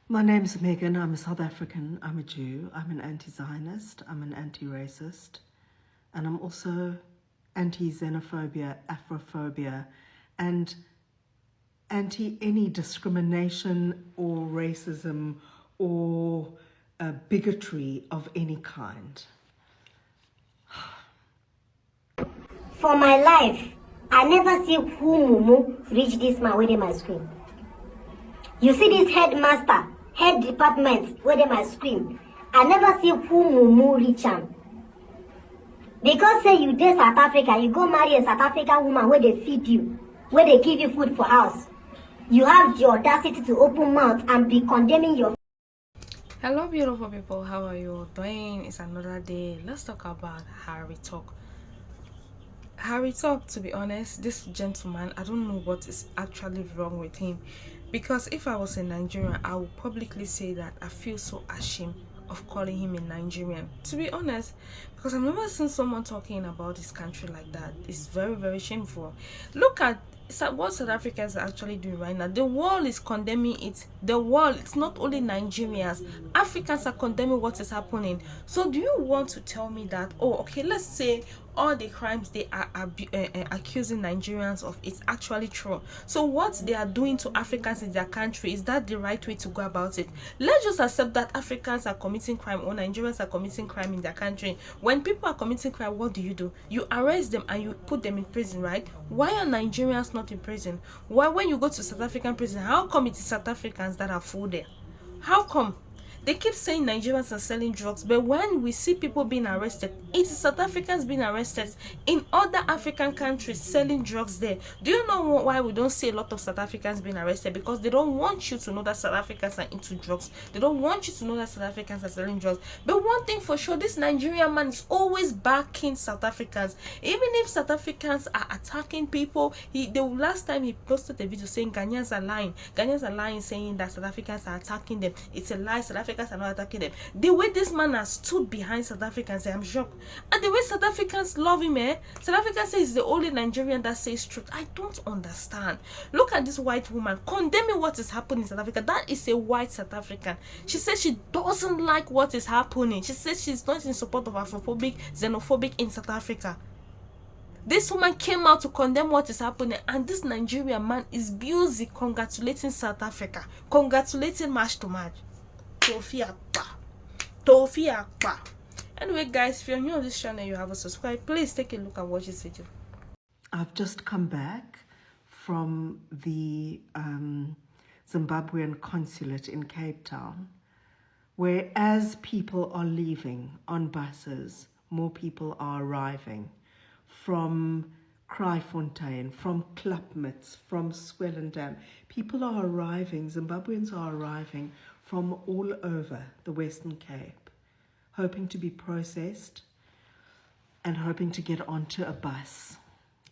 My name's Megan. I'm a South African. I'm a Jew. I'm an anti-Zionist. I'm an anti-racist. And I'm also anti-xenophobia, Afrophobia, and anti any discrimination or racism or bigotry of any kind. For my life, I never see who Mumu reach this man where they my scream. You see this head department where they my scream. I never see who Mumu reach him. Because say you dey South Africa, you go marry a South African woman where they feed you, where they give you food for house. You have the audacity to open mouth and be condemning your. Hello beautiful people, how are you all doing? It's another day. Let's talk about Harry Talk. Harry Talk, to be honest, this gentleman, I don't know what is actually wrong with him, because if I was a Nigerian, I would publicly say that I feel so ashamed of calling him a Nigerian, to be honest, because I've never seen someone talking about this country like that. It's very, very shameful. Look at what South Africans are actually doing right now. The world is condemning it. The world, it's not only Nigerians, Africans are condemning what is happening. So do you want to tell me that, oh okay, let's say all the crimes they are accusing Nigerians of, it's actually true? So what they are doing to Africans in their country, is that the right way to go about it? Let's just accept that Africans are committing crime or Nigerians are committing crime in their country. When people are committing crime, what do? You arrest them and you put them in prison, right? Why are Nigerians not in prison? Why, when you go to South African prison, how come it is South Africans that are full there? How come? They keep saying Nigerians are selling drugs, but when we see people being arrested, it is South Africans being arrested in other African countries selling drugs there. Do you know why we don't see a lot of South Africans being arrested? Because they don't want you to know that South Africans are into drugs. They don't want you to know that South Africans are selling drugs. But one thing for sure, this Nigerian man is always backing South Africans. Even if South Africans are attacking people, the last time he posted a video saying Ghanaians are lying. Ghanaians are lying, saying that South Africans are attacking them. It's a lie. South Africans are not attacking them. The way this man has stood behind South Africans, I'm shocked. And the way South Africans love him, South Africans say he's the only Nigerian that says truth. I don't understand. Look at this white woman condemning what is happening in South Africa. That is a white South African. She says she doesn't like what is happening. She says she's not in support of Afrophobic, xenophobic in South Africa. This woman came out to condemn what is happening, and this Nigerian man is busy congratulating South Africa, congratulating match to match. Tofi Akpa. Anyway guys, if you're new on this channel, you haven't subscribed, please take a look and watch this video. I've just come back from the Zimbabwean consulate in Cape Town, where as people are leaving on buses, more people are arriving from Kraaifontein, from Klapmuts, from Swellendam. People are arriving, Zimbabweans are arriving from all over the Western Cape, hoping to be processed and hoping to get onto a bus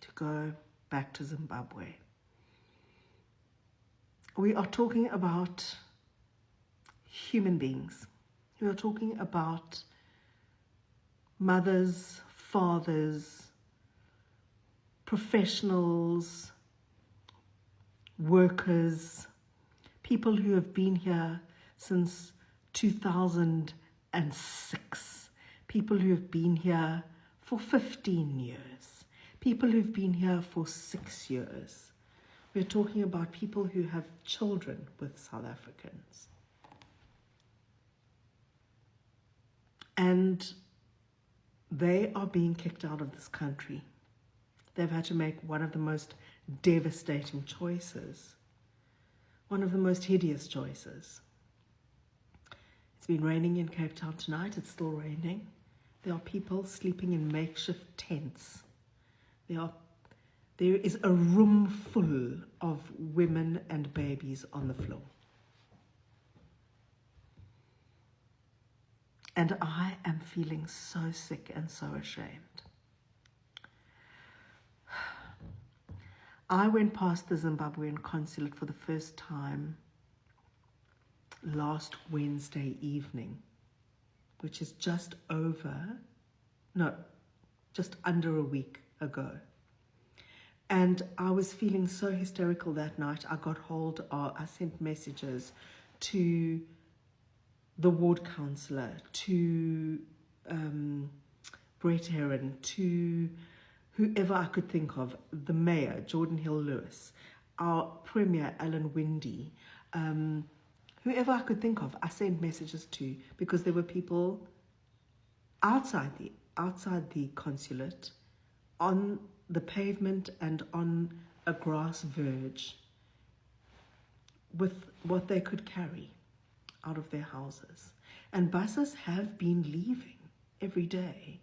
to go back to Zimbabwe. We are talking about human beings. We are talking about mothers, fathers, professionals, workers, people who have been here since 2006, people who have been here for 15 years, people who've been here for 6 years. We're talking about people who have children with South Africans. And they are being kicked out of this country. They've had to make one of the most devastating choices, one of the most hideous choices. It's been raining in Cape Town tonight. It's still raining. There are people sleeping in makeshift tents. There is a room full of women and babies on the floor. And I am feeling so sick and so ashamed. I went past the Zimbabwean consulate for the first time last Wednesday evening, which is just under a week ago. And I was feeling so hysterical that night. I sent messages to the ward councillor, to Brett Heron, to whoever I could think of, the mayor, Jordan Hill-Lewis, our premier, Alan Windy, whoever I could think of, I sent messages to, because there were people outside the consulate, on the pavement and on a grass verge, with what they could carry out of their houses. And buses have been leaving every day.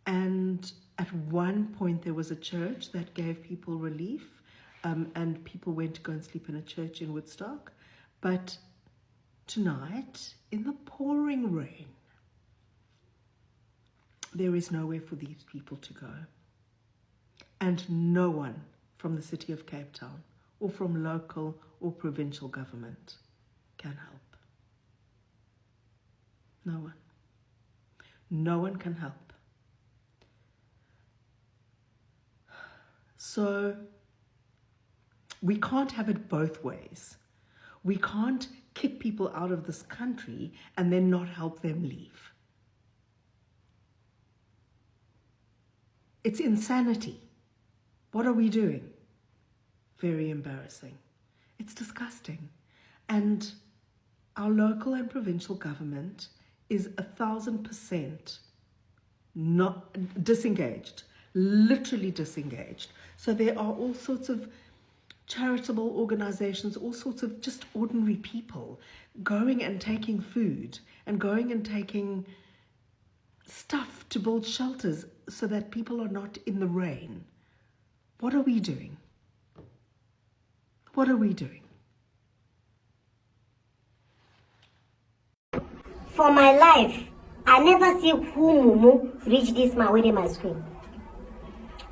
And at one point there was a church that gave people relief, and people went to go and sleep in a church in Woodstock. But tonight, in the pouring rain, there is nowhere for these people to go. And no one from the city of Cape Town or from local or provincial government can help. No one. No one can help. So we can't have it both ways. We can't kick people out of this country and then not help them leave. It's insanity. What are we doing? Very embarrassing. It's disgusting. And our local and provincial government is 1,000% not disengaged, literally disengaged. So there are all sorts of charitable organizations, all sorts of just ordinary people going and taking food and going and taking stuff to build shelters so that people are not in the rain. What are we doing? What are we doing? For my life, I never see who mumu reach this man where they might scream.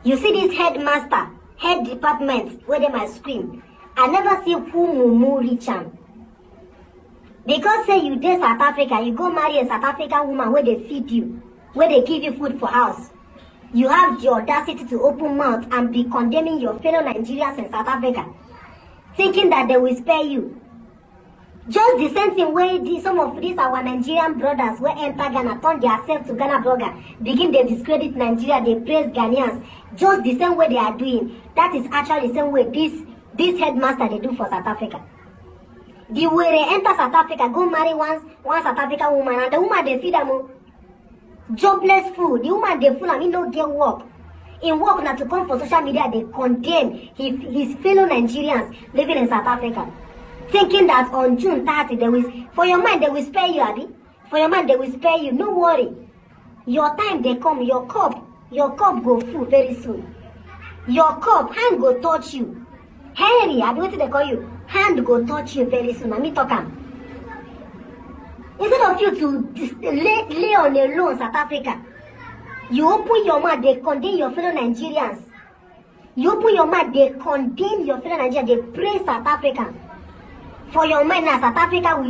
You see this headmaster, head department where they might scream. I never see who mumu reach him. Because say you dey South Africa, you go marry a South African woman where they feed you, where they give you food for house. You have the audacity to open mouth and be condemning your fellow Nigerians in South Africa, thinking that they will spare you. Just the same thing way some of these our Nigerian brothers who enter Ghana, turn themselves to Ghana blogger, begin to discredit Nigeria, they praise Ghanaians. Just the same way they are doing. That is actually the same way this headmaster they do for South Africa. The way they enter South Africa, go marry one South African woman, and the woman they feed them jobless food. The woman they fool and he no get work. In work now to come for social media, they condemn his fellow Nigerians living in South Africa, thinking that on June 30 they will, for your mind they will spare you, Abi. For your mind they will spare you. No worry. Your time they come, your cup go full very soon. Your cup, hand go touch you. Henry, Abi, what they call you? Hand go touch you very soon. I mean talk am. Instead of you to lay on a loan South Africa, you open your mouth, they condemn your fellow Nigerians. You open your mouth, they condemn your fellow Nigerians, they praise South Africa. For your mind now, South Africa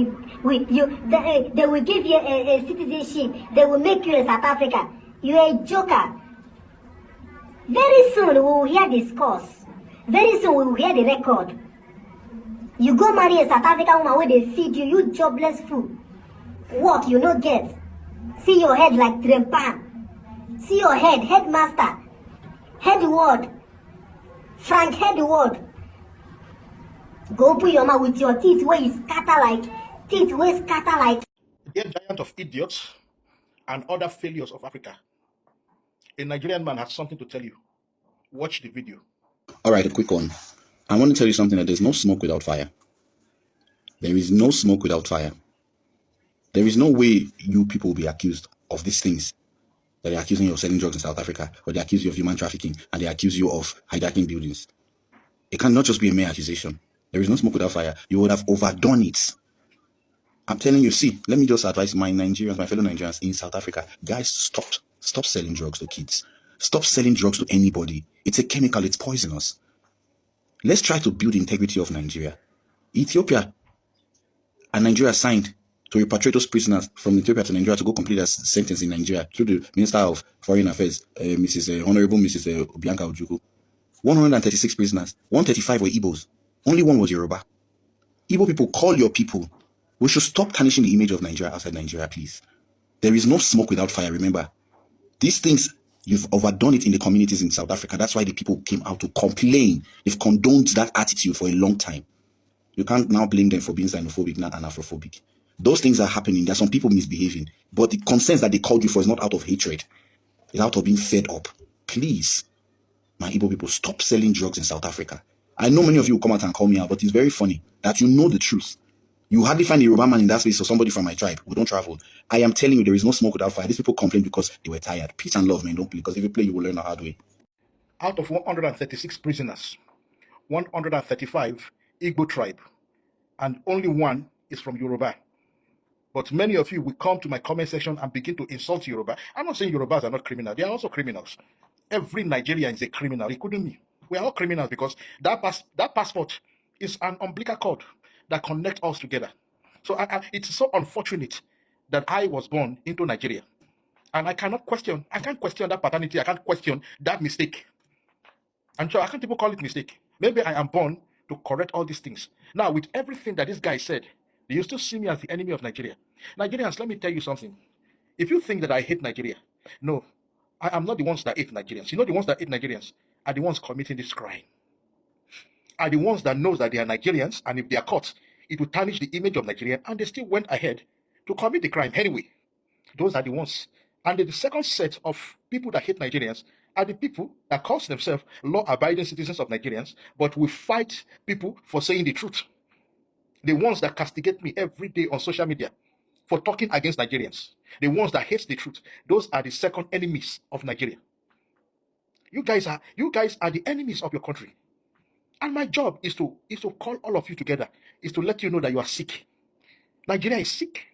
they will give you a citizenship, they will make you a South Africa. You are a joker. Very soon we will hear this course. Very soon we will hear the record. You go marry a South African woman where they feed you, you jobless fool. Work you no get. See your head like Trempan. See your head, headmaster, head ward, Frank head ward. Go open your mouth with your teeth where you scatter like, The giant of idiots and other failures of Africa. A Nigerian man has something to tell you. Watch the video. All right, a quick one. I want to tell you something, that there's no smoke without fire. There is no smoke without fire. There is no way you people will be accused of these things. That they're accusing you of selling drugs in South Africa, or they accuse you of human trafficking, and they accuse you of hijacking buildings. It cannot just be a mere accusation. There is no smoke without fire. You would have overdone it. I'm telling you, see, let me just advise my Nigerians, my fellow Nigerians in South Africa. Guys, stop selling drugs to kids. Stop selling drugs to anybody. It's a chemical, it's poisonous. Let's try to build the integrity of Nigeria. Ethiopia and Nigeria signed to repatriate those prisoners from Ethiopia to Nigeria to go complete their sentence in Nigeria through the Minister of Foreign Affairs, Honorable Mrs. Bianca Ojukwu. 136 prisoners. 135 were Igbos. Only one was Yoruba. Igbo people, call your people. We should stop tarnishing the image of Nigeria outside Nigeria, please. There is no smoke without fire, remember. These things, you've overdone it in the communities in South Africa. That's why the people came out to complain. They've condoned that attitude for a long time. You can't now blame them for being xenophobic and Afrophobic. Those things are happening. There are some people misbehaving. But the concerns that they called you for is not out of hatred. It's out of being fed up. Please, my Igbo people, stop selling drugs in South Africa. I know many of you will come out and call me out, but it's very funny that you know the truth. You hardly find a Yoruba man in that space or somebody from my tribe who don't travel. I am telling you, there is no smoke without fire. These people complain because they were tired. Peace and love, man. Don't play. Because if you play, you will learn the hard way. Out of 136 prisoners, 135 Igbo tribe, and only one is from Yoruba. But many of you will come to my comment section and begin to insult Yoruba. I'm not saying Yorubas are not criminals. They are also criminals. Every Nigerian is a criminal, including me. We are all criminals because that passport is an umbilical cord that connects us together. So it's so unfortunate that I was born into Nigeria. And I can't question that paternity. I can't question that mistake. And so I can't even call it mistake. Maybe I am born to correct all these things. Now, with everything that this guy said, do you still see me as the enemy of Nigeria? Nigerians, let me tell you something. If you think that I hate Nigeria, no, I am not the ones that hate Nigerians. You know, the ones that hate Nigerians are the ones committing this crime. Are the ones that knows that they are Nigerians, and if they are caught, it will tarnish the image of Nigeria, and they still went ahead to commit the crime anyway. Those are the ones. And the second set of people that hate Nigerians are the people that call themselves law-abiding citizens of Nigerians, but will fight people for saying the truth. The ones that castigate me every day on social media for talking against Nigerians. The ones that hate the truth. Those are the second enemies of Nigeria. You guys are the enemies of your country. And my job is to call all of you together, is to let you know that you are sick. Nigeria is sick.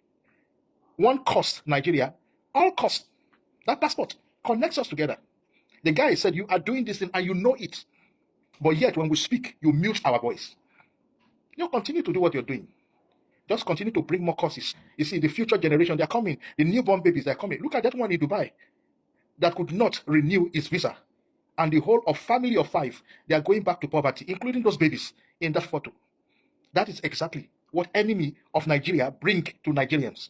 One cost Nigeria, all cost. That passport connects us together. The guy said, you are doing this thing and you know it. But yet when we speak, you mute our voice. You continue to do what you're doing. Just continue to bring more causes. You see, the future generation, they're coming. The newborn babies, they're coming. Look at that one in Dubai that could not renew his visa. And the whole of family of 5, they are going back to poverty, including those babies in that photo. That is exactly what enemy of Nigeria bring to Nigerians.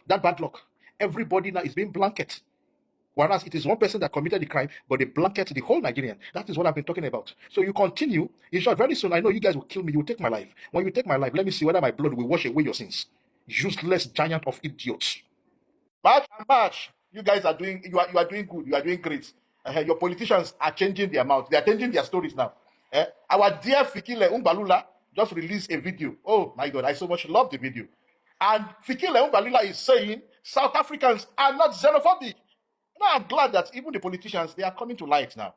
That bad luck. Everybody now is being blanket. Whereas it is one person that committed the crime, but they blanket the whole Nigerian. That is what I've been talking about. So you continue. In short, very soon, I know you guys will kill me. You will take my life. When you take my life, let me see whether my blood will wash away your sins. Useless giant of idiots. March and march. You guys are doing, you are doing good. You are doing great. Your politicians are changing their mouth. They are changing their stories now. Our dear Fikile Umbalula just released a video. Oh my God, I so much love the video. And Fikile Umbalula is saying South Africans are not xenophobic. Now I'm glad that even the politicians, they are coming to light now.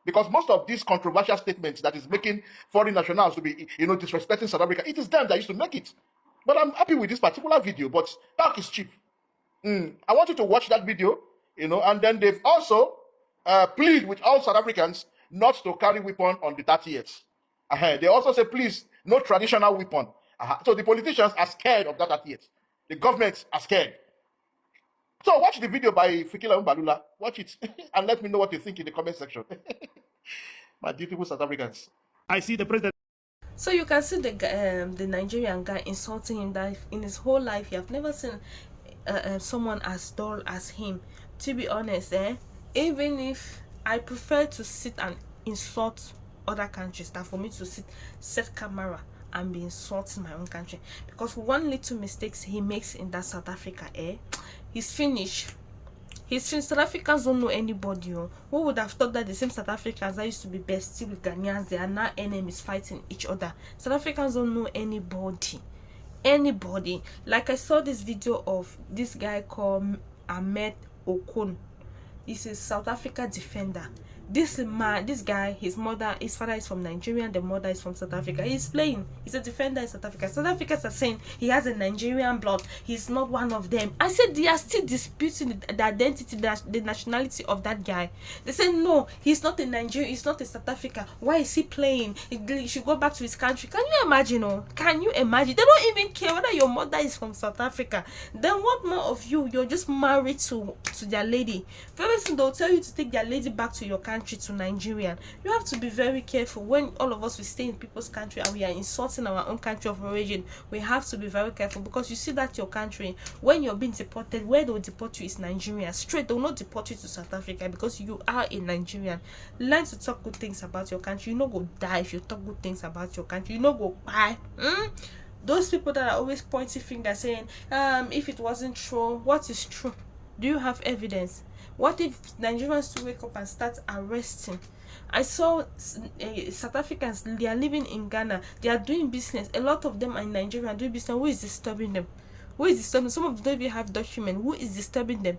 Because most of these controversial statements that is making foreign nationals to be, disrespecting South Africa, it is them that used to make it. But I'm happy with this particular video, but talk is cheap. I want you to watch that video, and then they've also plead with all South Africans not to carry weapon on the 30th. They also say, please, no traditional weapon. So the politicians are scared of that 30th. The government are scared. So watch the video by Fikile Umbalula. Watch it and let me know what you think in the comment section. My beautiful South Africans. I see the president. So you can see the Nigerian guy insulting him that in his whole life he have never seen someone as dull as him. To be honest, even if I prefer to sit and insult other countries than for me to set camera and be insulting my own country, because one little mistakes he makes in that South Africa, he's finished. South Africans don't know anybody. Who would have thought that the same South Africans that used to be bestie with Ghanaians, they are now enemies fighting each other? South Africans don't know anybody. Like I saw this video of this guy called Ahmed Okon. He's a South Africa defender. This guy, his father is from Nigeria, the mother is from South Africa. He's a defender in South Africa. South Africans are saying he has a Nigerian blood. He's not one of them. I said they are still disputing the identity, the nationality of that guy. They say no, he's not a Nigerian, he's not a South Africa. Why is he playing? He should go back to his country. Can you imagine? Can you imagine? They don't even care whether your mother is from South Africa. Then what more of you? You're just married to their lady. Very soon they'll tell you to take their lady back to your country. country to Nigerian. You have to be very careful. When all of us we stay in people's country and we are insulting our own country of origin, we have to be very careful, because you see that your country, when you're being deported, where they'll deport you is Nigeria. Straight, they'll not deport you to South Africa, because you are a Nigerian. Learn to talk good things about your country. You know go die if you talk good things about your country. You know go buy. Those people that are always pointing fingers saying, if it wasn't true, what is true? Do you have evidence? What if Nigerians to wake up and start arresting? I saw South Africans, they are living in Ghana, they are doing business. A lot of them are in Nigeria doing business. Who is disturbing them? Who is disturbing? Some of them don't even have documents. Who is disturbing them?